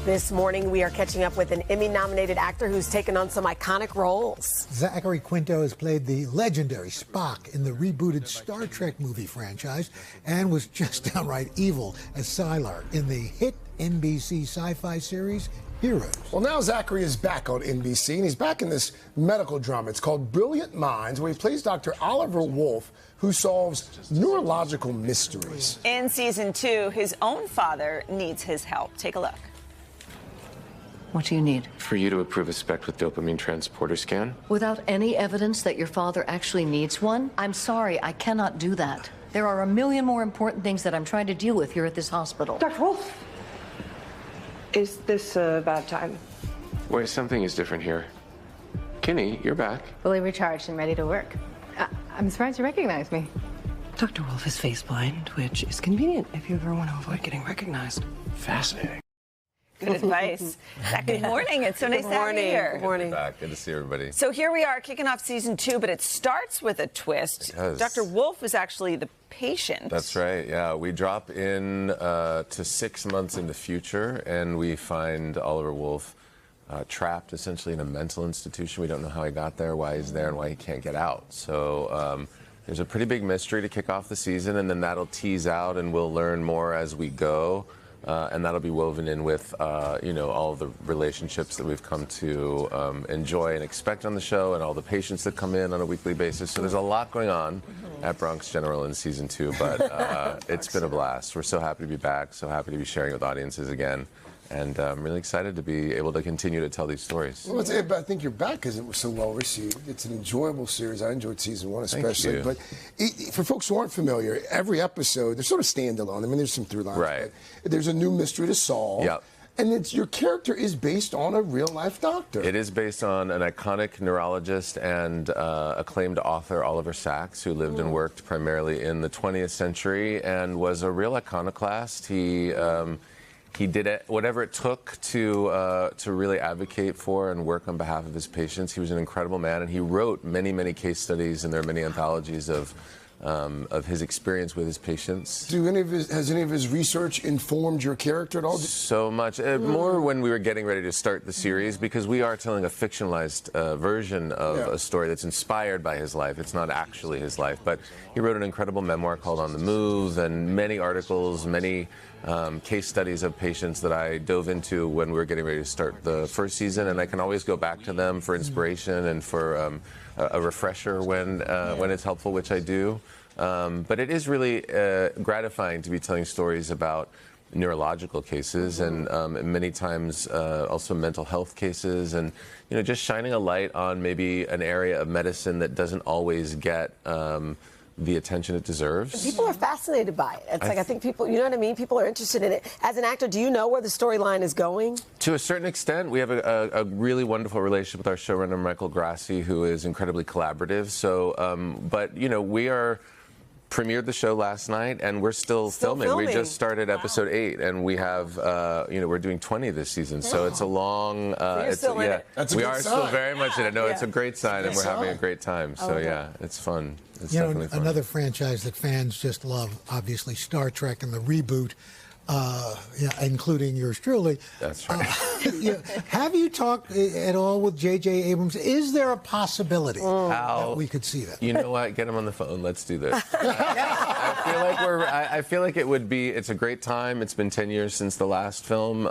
This morning, we are catching up with an Emmy-nominated actor who's taken on some iconic roles. Zachary Quinto has played the legendary Spock in the rebooted Star Trek movie franchise and was just downright evil as Sylar in the hit NBC sci-fi series Heroes. Well, now Zachary is back on NBC, and he's back in this medical drama. It's called Brilliant Minds, where he plays Dr. Oliver Wolf, who solves neurological mysteries. In season 2, his own father needs his help. Take a look. What do you need? For you to approve a SPECT with dopamine transporter scan. Without any evidence that your father actually needs one? I'm sorry, I cannot do that. There are a million more important things that I'm trying to deal with here at this hospital. Dr. Wolf, is this a bad time? Wait, something is different here. Kinney, you're back. Fully recharged and ready to work. I'm surprised you recognize me. Dr. Wolf is face blind, which is convenient if you ever want to avoid getting recognized. Fascinating. Good advice. Zach, good morning. It's so nice to have you here. Good morning. Back. Good to see everybody. So here we are kicking off season 2, but it starts with a twist. It does. Dr. Wolf is actually the patient. That's right. Yeah, we drop in to 6 months in the future, and we find Oliver Wolf trapped essentially in a mental institution. We don't know how he got there, why he's there, and why he can't get out. So there's a pretty big mystery to kick off the season, and then that'll tease out, and we'll learn more as we go. And that'll be woven in with, all the relationships that we've come to enjoy and expect on the show, and all the patients that come in on a weekly basis. So there's a lot going on at Bronx General in season 2, but it's been a blast. We're so happy to be back, so happy to be sharing with audiences again. And I'm really excited to be able to continue to tell these stories. Well, I think you're back because it was so well received. It's an enjoyable series. I enjoyed season 1 especially. Thank you. But for folks who aren't familiar, every episode, they're sort of standalone. I mean, there's some through lines. Right. But there's a new mystery to solve. Yep. And your character is based on a real-life doctor. It is based on an iconic neurologist and acclaimed author, Oliver Sacks, who lived and worked primarily in the 20th century and was a real iconoclast. He did whatever it took to really advocate for and work on behalf of his patients. He was an incredible man, and he wrote many, many case studies, and there are many anthologies of his experience with his patients. Has any of his research informed your character at all? So much. More when we were getting ready to start the series, because we are telling a fictionalized version of a story that's inspired by his life. It's not actually his life. But he wrote an incredible memoir called On the Move, and many articles, many case studies of patients that I dove into when we were getting ready to start the first season, and I can always go back to them for inspiration and for a refresher when it's helpful, which I do. But it is really gratifying to be telling stories about neurological cases and many times also mental health cases, and just shining a light on maybe an area of medicine that doesn't always get the attention it deserves. People are fascinated by it. It's I think people, you know what I mean? People are interested in it. As an actor, do you know where the storyline is going? To a certain extent. We have a really wonderful relationship with our showrunner, Michael Grassi, who is incredibly collaborative. So, but, we premiered the show last night, and we're still filming. We just started episode 8, and we have, we're doing 20 this season. So it's a long. We are still very much in it. No, it's a great sign, and we're having a great time. So it's fun. It's definitely fun. Another franchise that fans just love, obviously, Star Trek and the reboot. Including yours truly. That's right. Have you talked at all with J.J. Abrams? Is there a possibility that we could see that? You know what? Get him on the phone. Let's do this. I feel like it would be. It's a great time. It's been 10 years since the last film.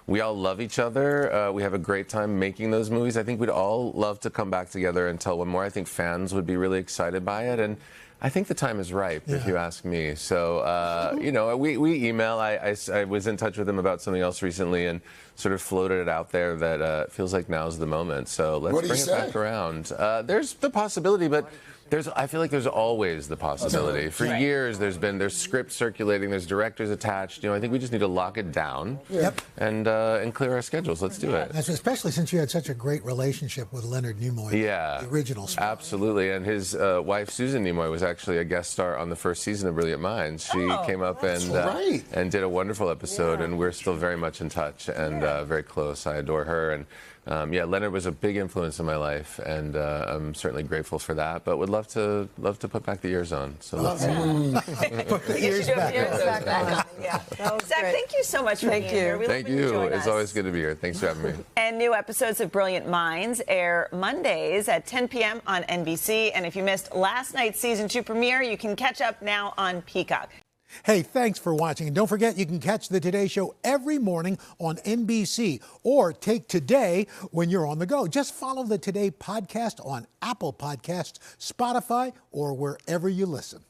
We all love each other. We have a great time making those movies. I think we'd all love to come back together and tell one more. I think fans would be really excited by it, and I think the time is ripe, if you ask me. So, we email. I was in touch with him about something else recently and sort of floated it out there that it feels like now's the moment. So let's bring it back around. There's the possibility, but I feel like there's always the possibility. For years, there's scripts circulating, there's directors attached. I think we just need to lock it down and clear our schedules. Let's do it. Especially since you had such a great relationship with Leonard Nimoy, the original Spock. Absolutely. And his wife, Susan Nimoy, was actually a guest star on the first season of Brilliant Minds. She came up and did a wonderful episode, and we're still very much in touch and very close. I adore her. And Leonard was a big influence in my life, and I'm certainly grateful for that. But would love to put back the ears on. So let's Put the ears back. Yeah. Zach, thank you so much for being here. We Thank you. It's always good to be here. Thanks for having me. And new episodes of Brilliant Minds air Mondays at 10 p.m. on NBC. And if you missed last night's season 2 premiere, you can catch up now on Peacock. Hey, thanks for watching. And don't forget, you can catch the Today Show every morning on NBC or take Today when you're on the go. Just follow the Today podcast on Apple Podcasts, Spotify, or wherever you listen.